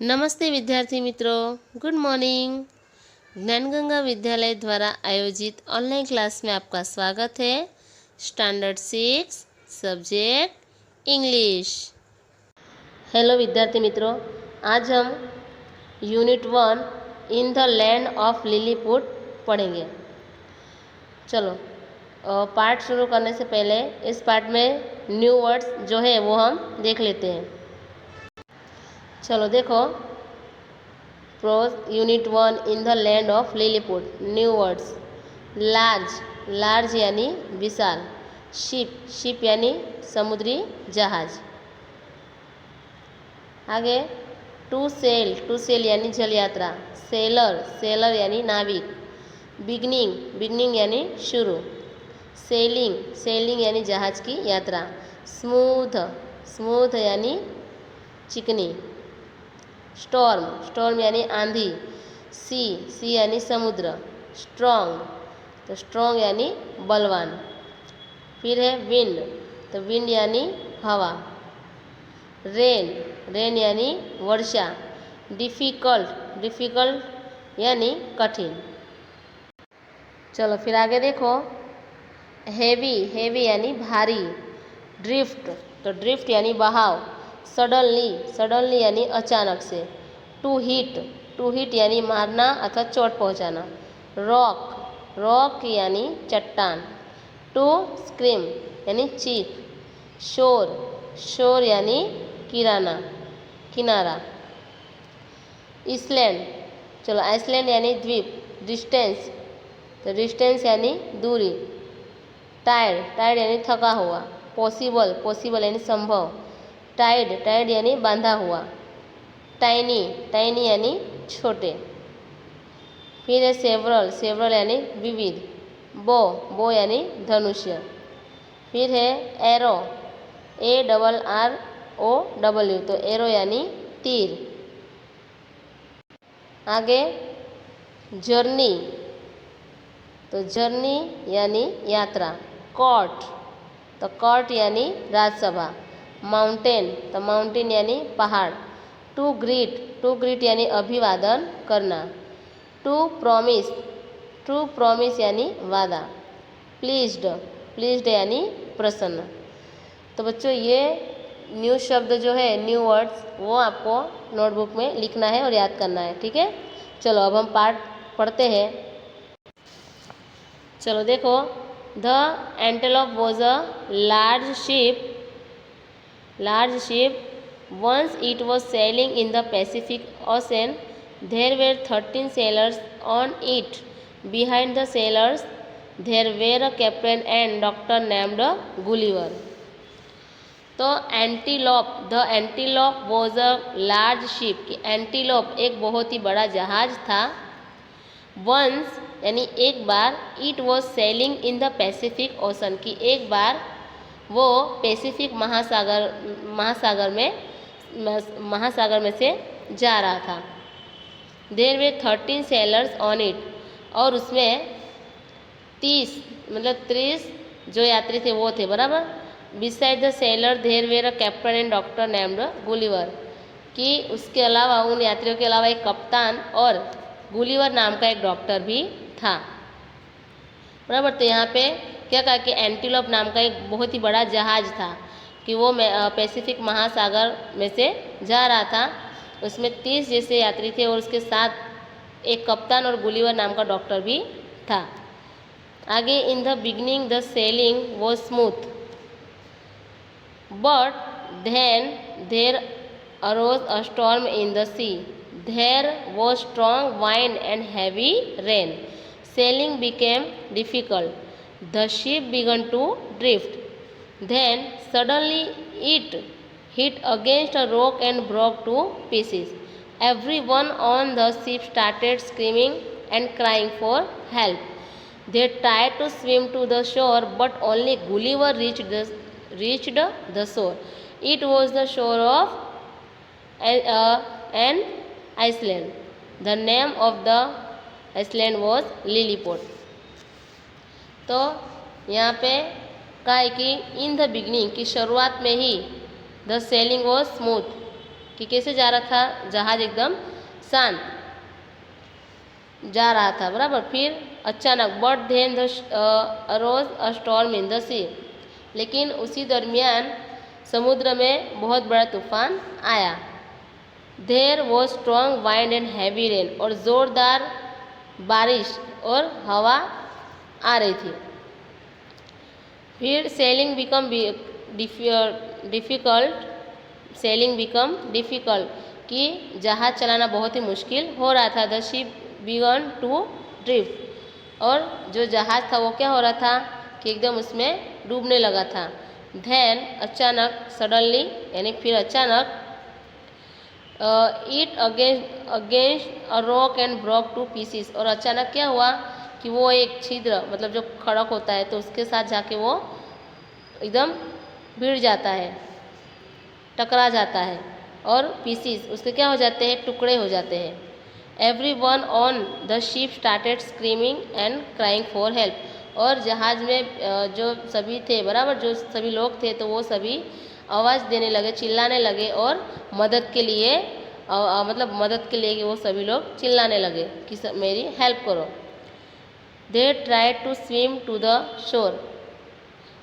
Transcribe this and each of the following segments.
नमस्ते विद्यार्थी मित्रों, गुड मॉर्निंग। ज्ञानगंगा विद्यालय द्वारा आयोजित ऑनलाइन क्लास में आपका स्वागत है। Standard 6 subject English. हेलो विद्यार्थी मित्रों, आज हम unit 1 in the land of Lilliput पढ़ेंगे। चलो, पार्ट शुरू करने से पहले इस पार्ट में न्यू वर्ड्स जो है वो हम देख लेते हैं। चलो देखो, prose unit 1 in the land of Lilliput. New words. Large, large यानी विशाल। शिप, शिप यानी समुद्री जहाज। आगे टू सेल, टू सेल यानी जल यात्रा। सेलर, सेलर यानी नाविक। बिगनिंग, बिगनिंग यानी शुरू। सेलिंग, सेलिंग यानी जहाज की यात्रा। स्मूथ, स्मूथ यानी चिकनी। स्टॉर्म, स्टॉर्म यानी आंधी। सी, सी यानी समुद्र। स्ट्रॉन्ग, तो स्ट्रॉन्ग यानी बलवान। फिर है विंड, तो विंड यानी हवा। रेन, रेन यानी वर्षा। डिफ़िकल्ट, डिफ़िकल्ट यानी कठिन। चलो फिर आगे देखो, हेवी, हेवी यानी भारी। ड्रिफ्ट, तो ड्रिफ्ट यानी बहाव। सडनली, सडनली यानी अचानक से। टू हिट, टू हिट यानी मारना अथवा चोट पहुंचाना। रॉक, रॉक यानी चट्टान। टू स्क्रीम यानी चीख। शोर, शोर यानी किराना, किनारा। इसलैंड, चलो आइसलैंड यानी द्वीप। डिस्टेंस, तो डिस्टेंस यानी दूरी। टायर्ड, टायर्ड यानी थका हुआ। पॉसिबल, पॉसिबल यानी संभव। टाइड, टाइड यानी बांधा हुआ। टाइनी, टाइनी यानी छोटे। फिर है सेवरल, सेवरल यानी विविध। बो, बो यानी धनुष्य। फिर है एरो, ARROW, तो एरो यानी तीर। आगे जर्नी, तो जर्नी यानी यात्रा। कोर्ट, तो कोर्ट यानी राजसभा। माउंटेन, तो माउंटेन यानी पहाड़। टू ग्रीट, टू ग्रीट यानी अभिवादन करना। टू प्रॉमिस, टू प्रॉमिस यानी वादा। प्लीज्ड, प्लीज्ड यानी प्रसन्न। तो बच्चों ये न्यू शब्द जो है, न्यू वर्ड्स, वो आपको नोटबुक में लिखना है और याद करना है, ठीक है। चलो अब हम पार्ट पढ़ते हैं। चलो देखो, the antelope was a large ship, large ship. Once it was sailing in the Pacific Ocean. There were 13 sailors on it. Behind the sailors, there were a captain and doctor named Gulliver. तो antelope, the antelope was a large ship, कि antelope एक बहुत ही बड़ा जहाज था। Once यानी एक बार। It was sailing in the Pacific Ocean, कि एक बार वो पैसिफिक महासागर में से जा रहा था। देर वे 13 सेलर्स ऑन इट, और उसमें 30 जो यात्री थे वो थे, बराबर। Beside the seller there were a captain and doctor named Gulliver, कि उसके अलावा, उन यात्रियों के अलावा एक कप्तान और गुलिवर नाम का एक डॉक्टर भी था, बराबर। तो यहाँ पे क्या कहा कि एंटीलोप नाम का एक बहुत ही बड़ा जहाज था, कि वो पैसिफिक महासागर में से जा रहा था। उसमें 30 जैसे यात्री थे और उसके साथ एक कप्तान और गुलिवर नाम का डॉक्टर भी था। आगे, in the beginning the sailing वो smooth, but then there arose a storm in the sea. There was strong wind and heavy rain. Sailing became difficult. The ship began to drift. Then suddenly it hit against a rock and broke to pieces. Everyone on the ship started screaming and crying for help. They tried to swim to the shore, but only Gulliver reached the shore. It was the shore of an Iceland. The name of the island was Lilliput. तो यहाँ पे कहा है कि इन the beginning, की शुरुआत में ही, the sailing was smooth, कि कैसे जा रहा था, जहाज एकदम शांत जा रहा था, बराबर। फिर अचानक but then the arose a storm in the sea, लेकिन उसी दरमियान समुद्र में बहुत बड़ा तूफान आया। There was strong wind and heavy rain, और ज़ोरदार बारिश और हवा आ रही थी। फिर sailing become difficult, sailing become difficult, कि जहाज़ चलाना बहुत ही मुश्किल हो रहा था। The ship began to drift, और जो जहाज़ था वो क्या हो रहा था कि एकदम उसमें डूबने लगा था। धैन अचानक, सडनली यानी फिर अचानक, it against a rock and broke to pieces, और अचानक क्या हुआ कि वो एक छिद्र, मतलब जो खड़क होता है तो उसके साथ जाके वो एकदम भिड़ जाता है, टकरा जाता है, और पीसीस उसके क्या हो जाते हैं, टुकड़े हो जाते हैं। Everyone on the ship started screaming and crying for help, और जहाज़ में जो सभी थे, बराबर, जो सभी लोग थे तो वो सभी आवाज़ देने लगे, चिल्लाने लगे, और मदद के लिए मतलब मदद के लिए कि वो सभी लोग चिल्लाने लगे कि मेरी हेल्प करो। They tried to swim to the shore,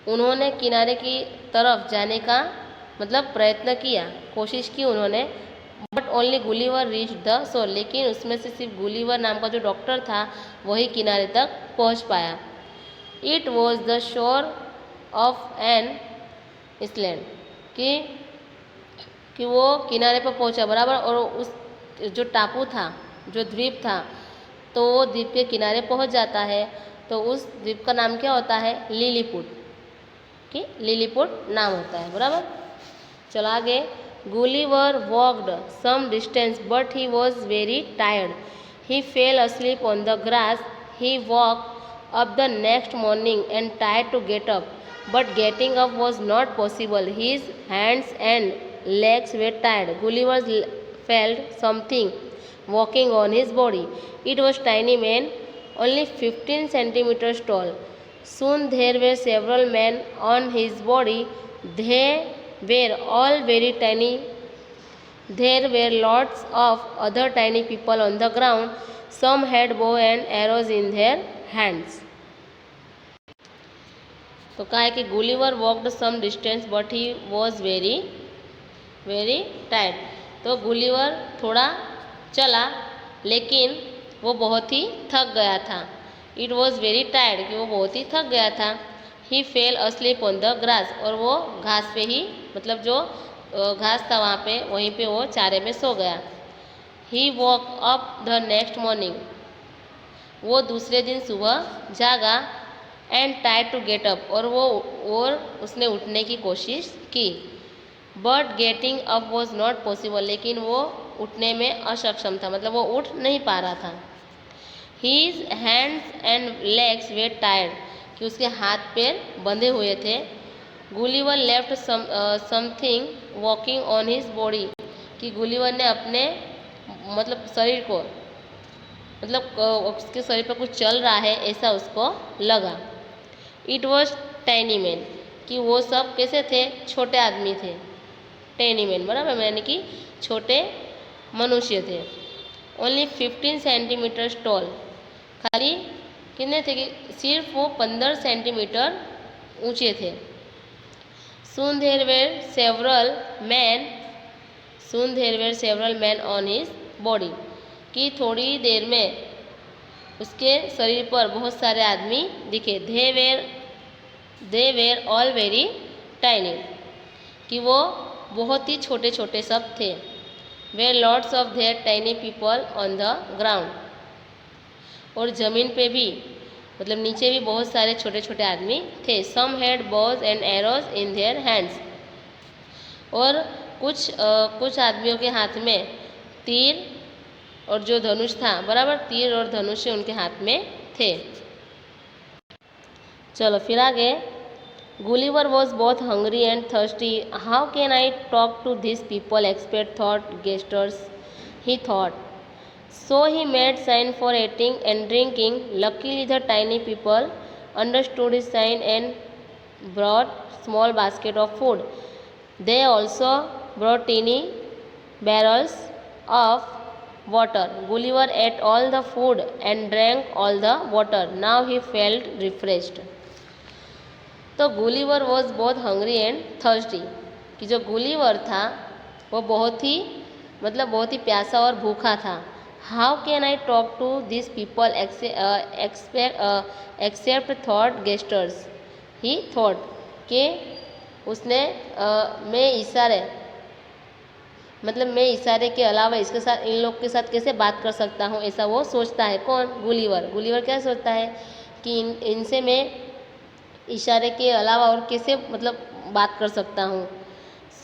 उन्होंने किनारे की तरफ जाने का मतलब प्रयत्न किया, कोशिश की उन्होंने। But only Gulliver reach the shore, लेकिन उसमें से सिर्फ गुलिवर नाम का जो डॉक्टर था वही किनारे तक पहुंच पाया। It was the shore of an island, कि वो किनारे पर पहुंचा, बराबर, और उस जो टापू था, जो द्वीप था, तो वो द्वीप के किनारे पहुंच जाता है। तो उस द्वीप का नाम क्या होता है, लिलीपुट, कि लिलीपुट नाम होता है, बराबर। चलो आगे। Gulliver walked some distance, but he was very tired. He fell asleep on the grass. He woke up the next morning and tried to get up, but getting up was not possible. His hands and legs were tired. Gulliver felt something walking on his body. It was tiny man, only 15 centimeters tall. Soon there were several men on his body. They were all very tiny. There were lots of other tiny people on the ground. Some had bow and arrows in their hands. तो कहा है कि Gulliver walked some distance but he was very very tired. तो Gulliver थोड़ा चला, लेकिन वो बहुत ही थक गया था। इट वॉज वेरी टायर्ड, कि वो बहुत ही थक गया था। He fell asleep on the grass, और वो घास पे ही, मतलब जो घास था वहाँ पे, वहीं पे वो चारे में सो गया। He woke up the next morning, वो दूसरे दिन सुबह जागा। And try to get up, और उसने उठने की कोशिश की। But getting up was not possible, लेकिन वो उठने में अक्षम था, मतलब वो उठ नहीं पा रहा था। His hands and legs were tired, कि उसके हाथ पैर बंधे हुए थे। Gulliver left something walking on his body, कि गुलिवर ने अपने मतलब शरीर को, मतलब उसके शरीर पर कुछ चल रहा है ऐसा उसको लगा। इट वॉज टाइनी मैन, कि वो सब कैसे थे, छोटे आदमी थे। टाइनी मैन, बराबर, यानी कि छोटे मनुष्य थे। ओनली 15 सेंटीमीटर टॉल, खाली कितने थे कि सिर्फ वो 15 सेंटीमीटर ऊंचे थे। Soon there were several men on his body, कि थोड़ी देर में उसके शरीर पर बहुत सारे आदमी दिखे। They were all very tiny, कि वो बहुत ही छोटे छोटे सब थे। Were lots of their tiny people on the ground, और ज़मीन पे भी, मतलब नीचे भी बहुत सारे छोटे छोटे आदमी थे। Some had bows and arrows in their hands, और कुछ आदमियों के हाथ में तीर और जो धनुष था, बराबर, तीर और धनुष उनके हाथ में थे। चलो फिर आगे। Gulliver was both hungry and thirsty. How can I talk to this people expect thought gestures, he thought. So he made sign for eating and drinking. Luckily the tiny people understood his sign and brought small basket of food. They also brought barrels of water. Gulliver ate all the food and drank all the water. Now he felt refreshed. तो Gulliver was बहुत hungry and thirsty, कि जो Gulliver था वो बहुत ही बहुत ही प्यासा और भूखा था. How can I talk to this people except thought gestures. He thought कि उसने मैं इशारे के अलावा इसके साथ इन लोग के साथ कैसे बात कर सकता हूँ, ऐसा वो सोचता है. कौन? गुलिवर. गुलिवर क्या सोचता है कि इनसे मैं इशारे के अलावा और कैसे बात कर सकता हूँ.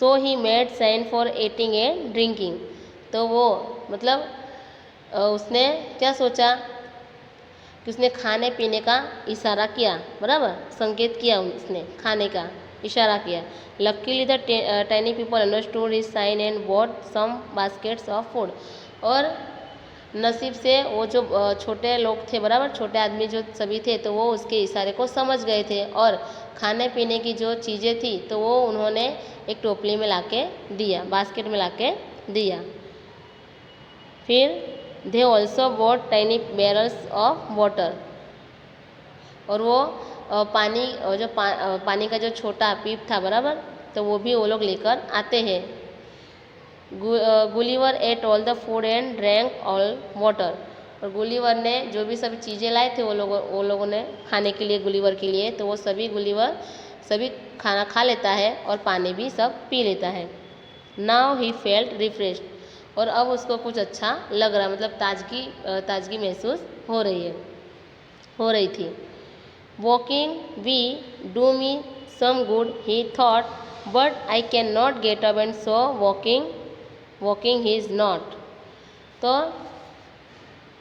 So he made sign for eating and drinking. तो वो उसने क्या सोचा कि उसने खाने पीने का इशारा किया, बराबर, संकेत किया, उसने खाने का इशारा किया. Luckily the tiny people understood his sign and bought some baskets of food. और नसीब से वो जो छोटे लोग थे, बराबर, छोटे आदमी जो सभी थे, तो वो उसके इशारे को समझ गए थे और खाने पीने की जो चीज़ें थी तो वो उन्होंने एक टोपली में लाके दिया, बास्केट में लाके दिया. फिर they also bought tiny barrels of water. और वो पानी पानी का जो छोटा पीप था, बराबर, तो वो भी वो लोग लेकर आते हैं. Gulliver at all the food and drank all water. और गुलिवर ने जो भी सभी चीज़ें लाए थे वो लोगों ने खाने के लिए, गुलिवर के लिए, तो वो गुलिवर सभी खाना खा लेता है और पानी भी सब पी लेता है. Now he felt refreshed. और अब उसको कुछ अच्छा लग रहा, ताजगी महसूस हो रही थी. Walking we do me some good he thought, but I can not get up and so walking he is not. तो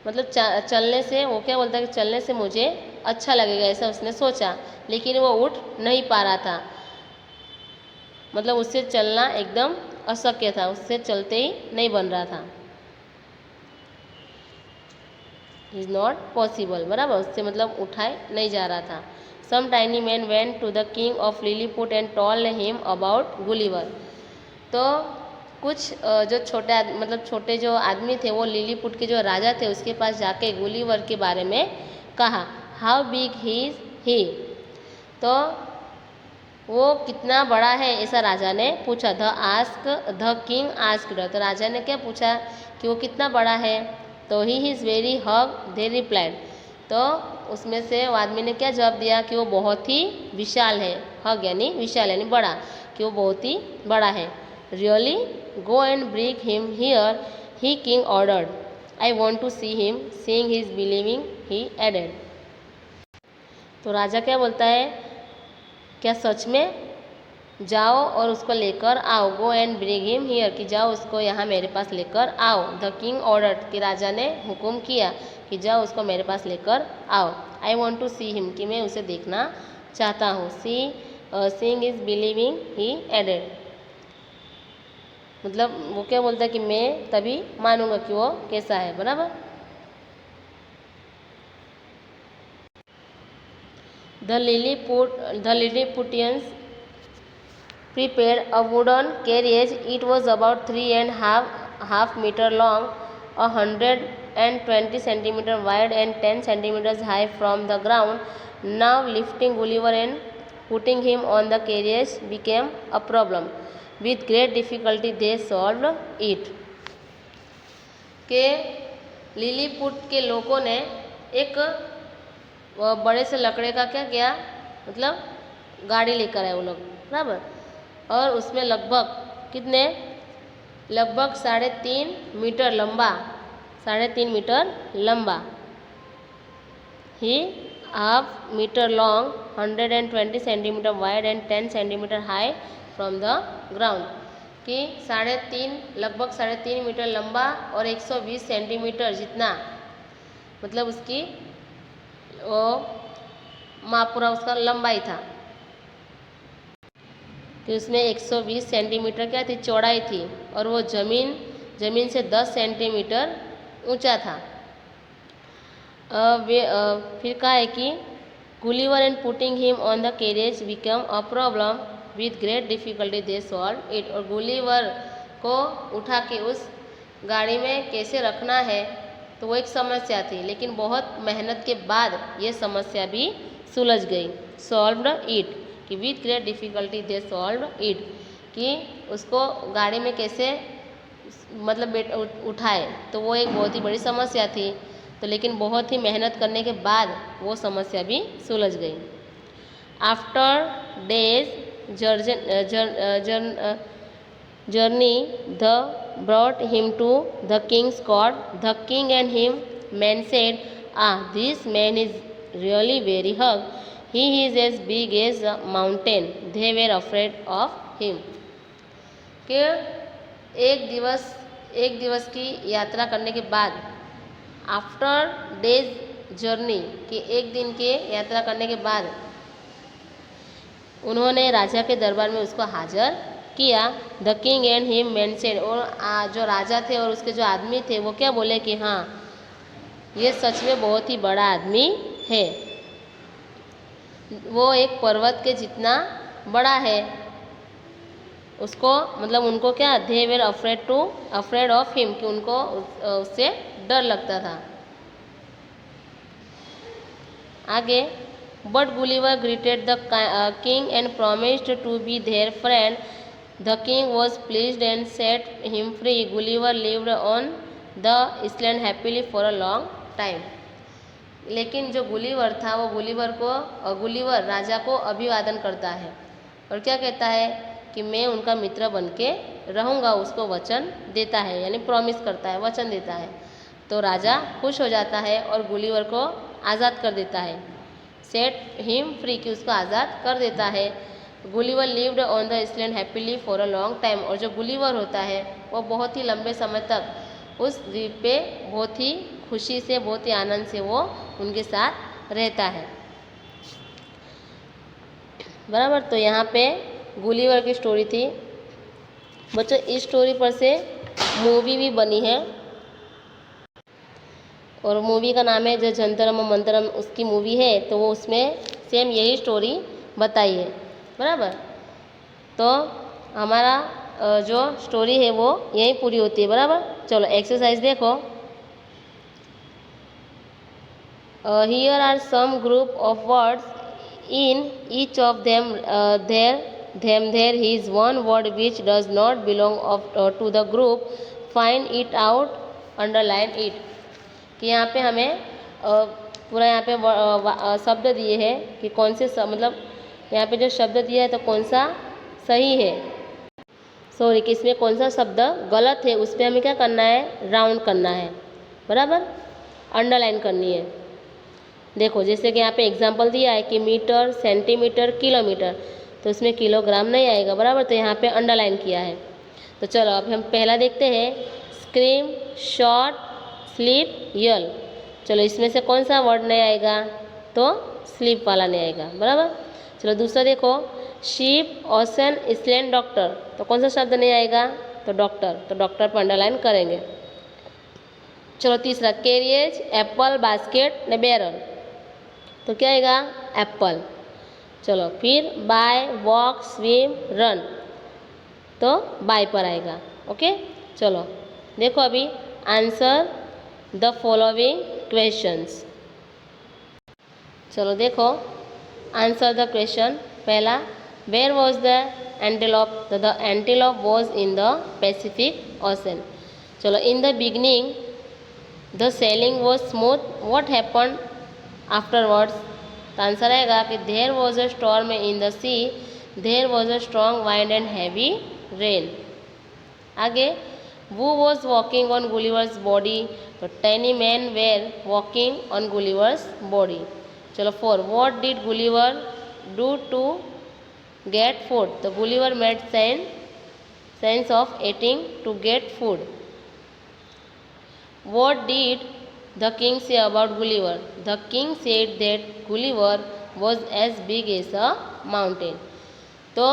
चलने से, वो क्या बोलता है कि चलने से मुझे अच्छा लगेगा, ऐसा उसने सोचा, लेकिन वो उठ नहीं पा रहा था. उससे चलना एकदम अशक्य था, उससे चलते ही नहीं बन रहा था. इज नॉट पॉसिबल, बराबर, उससे उठाए नहीं जा रहा था. Some tiny man went to the king of Lilliput and told him about Gulliver. तो कुछ जो छोटे जो आदमी थे, वो लिलीपुट के जो राजा थे, उसके पास जाके गुलिवर के बारे में कहा. How big he is he. तो वो कितना बड़ा है, ऐसा राजा ने पूछा. The king asked. तो राजा ने क्या पूछा कि वो कितना बड़ा है. तो he is very hug, they replied. तो उसमें से वो आदमी ने क्या जवाब दिया कि वो बहुत ही विशाल है. हग यानी विशाल यानी बड़ा, कि वो बहुत ही बड़ा है. Really, go and bring him here, he king ordered. I want to see him, seeing his believing, he added. तो राजा क्या बोलता है, क्या सच में? जाओ और उसको लेकर आओ. गो एंड ब्रिंग हिम हियर, कि जाओ उसको यहाँ मेरे पास लेकर आओ. द किंग ऑर्डर, कि राजा ने हुक्म किया कि जाओ उसको मेरे पास लेकर आओ. I want to see him, कि मैं उसे देखना चाहता हूँ. Seeing is believing, he added. वो क्या बोलता है कि मैं तभी मानूंगा कि वो कैसा है, बराबर. The Lilliputians prepared a wooden carriage. It was about 3.5 meter long, 120 centimeter wide, and 10 centimeters high from the ground. Now lifting Gulliver and putting him on the carriage became a problem. With great difficulty they solved it. के Lilliput के लोगों ने एक बड़े से लकड़े का क्या किया, गाड़ी लेकर आए वो लोग, बराबर. और उसमें लगभग 3.5 मीटर लंबा, 3.5 मीटर लंबा, he 1/2 metre long, 120 centimetre wide and 10 centimetre high from the ground. कि लगभग 3.5 मीटर लंबा और 120 सेंटीमीटर जितना, उसकी वो पूरा उसका लंबाई था. कि उसमें 120 सेंटीमीटर क्या थी, चौड़ाई थी, और वो जमीन से 10 सेंटीमीटर ऊंचा था. फिर कहा है कि Gulliver and putting him on the carriage become a problem. With great difficulty they solve it. और गुलिवर को उठा के उस गाड़ी में कैसे रखना है, तो वो एक समस्या थी, लेकिन बहुत मेहनत के बाद ये समस्या भी सुलझ गई। सॉल्व्ड इट, कि with great difficulty they solved it, कि उसको गाड़ी में कैसे मतलब उठाए, तो वो एक बहुत ही बड़ी समस्या थी, तो लेकिन बहुत ही मेहनत करने के बाद वो समस्या भी सुलझ गई। After days journey, the brought him to the king's court. The king and him men said, "Ah, this man is really very hug. He is as big as a mountain." They were afraid of him. कि एक दिवस की यात्रा करने के बाद, after days journey, कि एक दिन के यात्रा करने के बाद उन्होंने राजा के दरबार में उसको हाजिर किया। द किंग एंड हिम मेंशेड, और जो राजा थे और उसके जो आदमी थे वो क्या बोले कि हाँ, ये सच में बहुत ही बड़ा आदमी है, वो एक पर्वत के जितना बड़ा है। उसको मतलब उनको क्या, they were afraid of him, कि उनको उससे डर लगता था। आगे, but Gulliver greeted the king and promised to be their friend. The king was pleased and set him free. Gulliver lived on the island happily for a long time. लेकिन जो Gulliver था, वो गुलिवर राजा को अभिवादन करता है और क्या कहता है कि मैं उनका मित्र बन के रहूँगा, उसको वचन देता है, यानी प्रॉमिस करता है, वचन देता है। तो राजा खुश हो जाता है और गुलिवर को आज़ाद कर देता है। सेट हिम फ्री, कि उसको आज़ाद कर देता है। Gulliver lived on the island happily for a long time, और जो गुलिवर होता है वो बहुत ही लंबे समय तक उस द्वीप पे बहुत ही खुशी से, बहुत ही आनंद से वो उनके साथ रहता है। बराबर, तो यहाँ पे गुलिवर की स्टोरी थी। बच्चों, इस स्टोरी पर से मूवी भी बनी है, और मूवी का नाम है जो जंतरम मंतरम, उसकी मूवी है, तो वो उसमें सेम यही स्टोरी बताई है। बराबर, तो हमारा जो स्टोरी है वो यहीं पूरी होती है। बराबर, चलो एक्सरसाइज देखो। Here are some group of words, in each of them there is one word which does not belong to the group. Find it out, underline it. कि यहाँ पे हमें पूरा यहाँ पे शब्द दिए हैं कि कौन से मतलब यहाँ पे जो शब्द दिया है तो कौन सा सही है, सॉरी कि इसमें कौन सा शब्द गलत है, उस पर हमें क्या करना है, राउंड करना है। बराबर, अंडरलाइन करनी है। देखो, जैसे कि यहाँ पे एग्जांपल दिया है कि मीटर, सेंटीमीटर, किलोमीटर, तो इसमें किलोग्राम नहीं आएगा। बराबर, तो यहाँ पे अंडरलाइन किया है। तो चलो अब हम पहला देखते हैं, स्क्रीम, शॉट, स्लीप, यल। चलो इसमें से कौन सा वर्ड नहीं आएगा, तो स्लीप वाला नहीं आएगा। बराबर, चलो दूसरा देखो, शीप, ओशन, आइलैंड, डॉक्टर, तो कौन सा शब्द नहीं आएगा, तो डॉक्टर, तो डॉक्टर पर अंडरलाइन करेंगे। चलो तीसरा, कैरियज, एप्पल, बास्केट ने बैरल, तो क्या आएगा, एप्पल। चलो फिर बाय, वॉक, स्विम, रन, तो बाय पर आएगा। ओके, चलो देखो अभी, आंसर द फॉलोइंग क्वेश्चंस। चलो देखो, आंसर द क्वेश्चन। पहला, वेयर वॉज द एंटीलोप, तो the antelope was in the Pacific Ocean. चलो, in the beginning the sailing was smooth, what happen afterwards, तो आंसर आएगा कि there was a storm in the sea, there was a strong wind and heavy rain. आगे, who was walking on Gulliver's body, तो tiny men were walking on Gulliver's body। चलो 4, what did Gulliver do to get food, तो Gulliver made sense of eating to get food। what did the king say about Gulliver, the king said that Gulliver was as big as a mountain। तो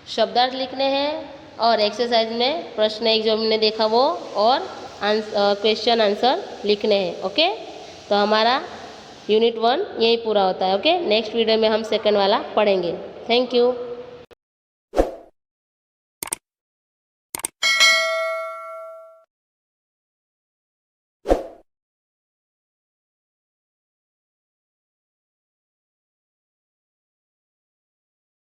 शब्दार्थ लिखने हैं और exercise में प्रश्न एक जो हमने देखा वो और क्वेश्चन आंसर लिखने हैं। ओके, तो हमारा यूनिट 1 यही पूरा होता है। ओके, नेक्स्ट वीडियो में हम सेकंड वाला पढ़ेंगे। Thank you.